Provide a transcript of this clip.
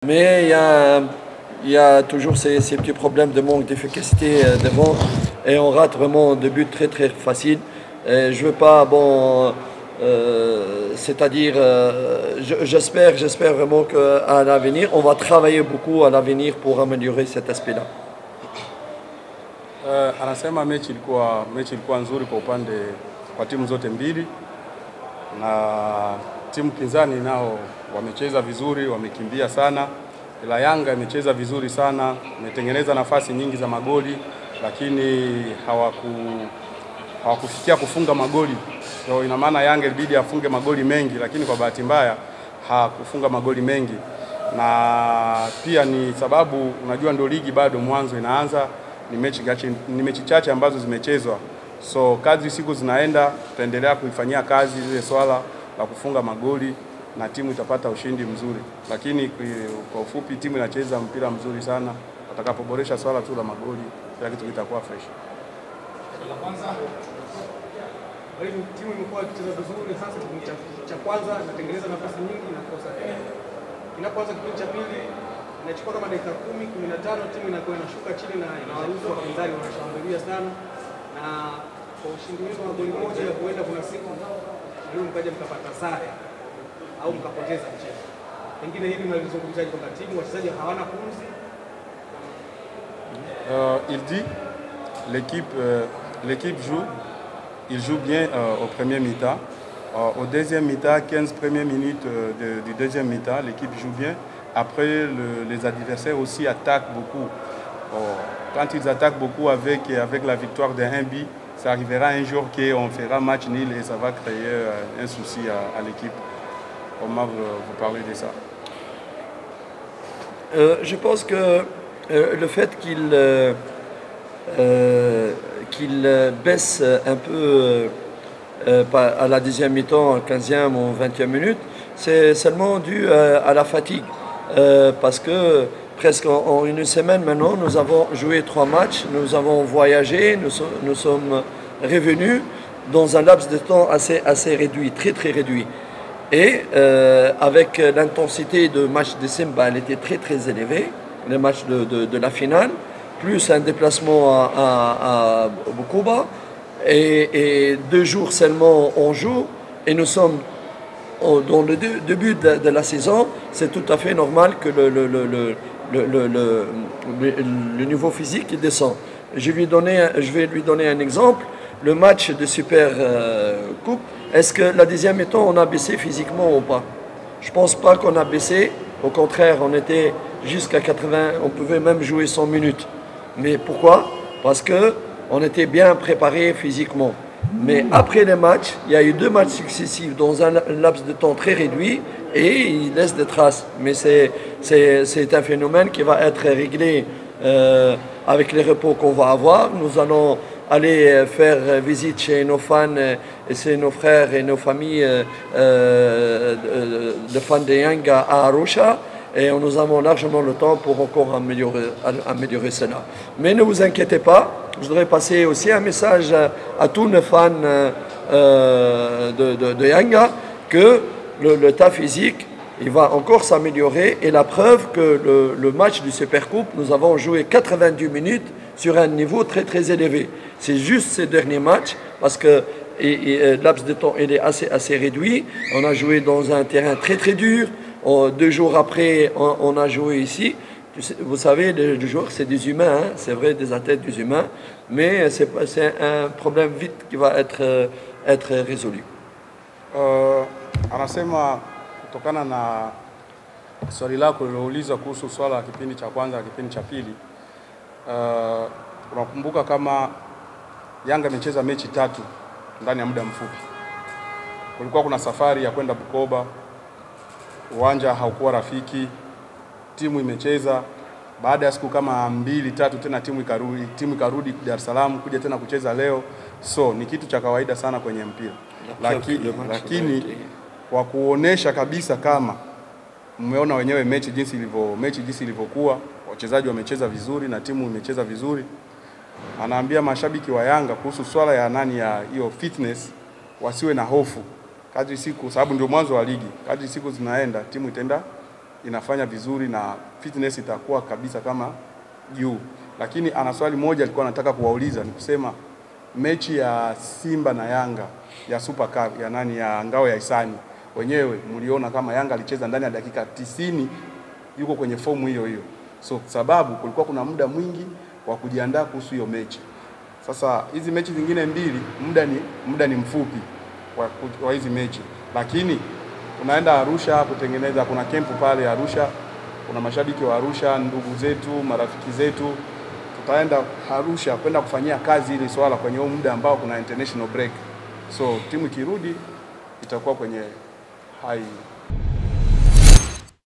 Mais il y a toujours ces petits problèmes de manque d'efficacité devant et on rate vraiment des buts très très faciles. Et je veux pas, c'est-à-dire, j'espère vraiment qu'à l'avenir, on va travailler beaucoup à l'avenir pour améliorer cet aspect-là. Anasema mechi ilikuwa nzuri kwa timu zote mbili, na timu pinzani nao wamecheza vizuri, wamekimbia sana, ila Yanga imecheza vizuri sana, imetengeneza nafasi nyingi za magoli, lakini hawakufikia kufunga magoli. So ina maana Yanga ilibidi afunge magoli mengi, lakini kwa bahati mbaya hakufunga magoli mengi. Na pia ni sababu unajua ndio ligi bado mwanzo inaanza, ni mechi chache ambazo zimechezwa. So kadri siku zinaenda tutaendelea kuifanyia kazi ile swala la kufunga magoli na timu itapata ushindi mzuri. Lakini kwa ufupi timu inacheza mpira mzuri sana. Watakapoboresha swala tu la magoli kila kitu kitakuwa fresh. La kwanza timu imekuwa ikicheza vizuri hasa kipindi cha kwanza, inatengeneza nafasi nyingi na kosa. Inapoanza kipindi cha pili inachukua kama dakika 10-15 timu inakuwa inashuka chini na inawaruhusu wapinzani wanashambulia sana, na kwa ushindi wenu wa goli moja huenda kuna siku leo mkaja mkapata sare au mkapoteza mchezo. Pengine hili mnalizungumzaje kwamba timu wachezaji hawana pumzi? Il dit l'équipe joue bien au premier mi-temps. Au deuxième mi-temps, 15 premières minutes du deuxième mi-temps, l'équipe joue bien. Après, les adversaires aussi attaquent beaucoup. Quand ils attaquent beaucoup avec la victoire de 1-1, ça arrivera un jour qu'on fera match nul et ça va créer un souci à l'équipe. Comment vous parlez de ça? Je pense que le fait qu'il baisse un peu à la deuxième mi-temps, 15e ou 20e minute, c'est seulement dû à la fatigue. Parce que presque en une semaine maintenant, nous avons joué 3 matchs, nous avons voyagé, nous sommes revenus dans un laps de temps assez réduit, très très réduit. Et avec l'intensité de match de Simba, elle était très très élevée, le match de la finale, plus un déplacement à Bukoba, et 2 jours seulement on joue, et nous sommes dans le début de la saison. C'est tout à fait normal que le niveau physique descend. Je vais lui donner un exemple. Le match de Super Coupe, est-ce que la deuxième mi-temps on a baissé physiquement ou pas? Je ne pense pas qu'on a baissé. Au contraire, on était jusqu'à 80, on pouvait même jouer 100 minutes. Mais pourquoi? Parce qu'on était bien préparé physiquement. Mais après les matchs, il y a eu 2 matchs successifs dans un laps de temps très réduit et il laisse des traces. Mais c'est un phénomène qui va être réglé avec les repos qu'on va avoir. Nous allons aller faire visite chez nos fans et chez nos frères et nos familles de fans de Yanga à Arusha. Et nous avons largement le temps pour encore améliorer cela. Mais ne vous inquiétez pas, je voudrais passer aussi un message à tous les fans de Yanga que l'état physique il va encore s'améliorer. Et la preuve que le match du Super Coupe, nous avons joué 90 minutes sur un niveau très très élevé. C'est juste ces derniers matchs parce que le laps de temps il est assez réduit. On a joué dans un terrain très très dur. 2 jours après, on a joué ici. Vous savez, les joueurs, c'est des humains, hein? C'est vrai, des athlètes, des humains, mais c'est un problème vite qui va être résolu. Anasema kutokana na swali lako lilouliza kuhusu swala la kipindi cha kwanza na kipindi cha pili, unakumbuka kama Yanga imecheza mechi 3 ndani ya muda mfupi. Kulikuwa kuna safari ya kwenda Bukoba, uwanja haukuwa rafiki, timu imecheza, baada ya siku kama 2-3 tena timu ikarudi Dar es Salaam kuja tena kucheza leo. So ni kitu cha kawaida sana kwenye mpira. Lakini kwa kuonesha kabisa kama mmeona wenyewe mechi jinsi ilivyokuwa, wachezaji wamecheza vizuri na timu imecheza vizuri. Anaambia mashabiki wa Yanga kuhusu swala ya hiyo fitness wasiwe na hofu. Kadri siku, sababu ndio mwanzo wa ligi, kadri siku zinaenda timu itaenda inafanya vizuri na fitness itakuwa kabisa kama juu. Lakini ana swali moja alikuwa anataka kuwauliza, ni kusema mechi ya Simba na Yanga ya Super Cup ya ngao ya hisani, wenyewe mliona kama Yanga alicheza ndani ya dakika 90 yuko kwenye fomu hiyo hiyo. So sababu kulikuwa kuna muda mwingi wa kujiandaa kuhusu hiyo mechi. Sasa hizi mechi zingine mbili muda ni mfupi wa hizi mechi, lakini tunaenda Arusha kutengeneza, kuna kempu pale Arusha, kuna mashabiki wa Arusha, ndugu zetu, marafiki zetu, tutaenda Arusha kwenda kufanyia kazi ile swala kwenye huo muda ambao kuna international break. So timu ikirudi itakuwa kwenye high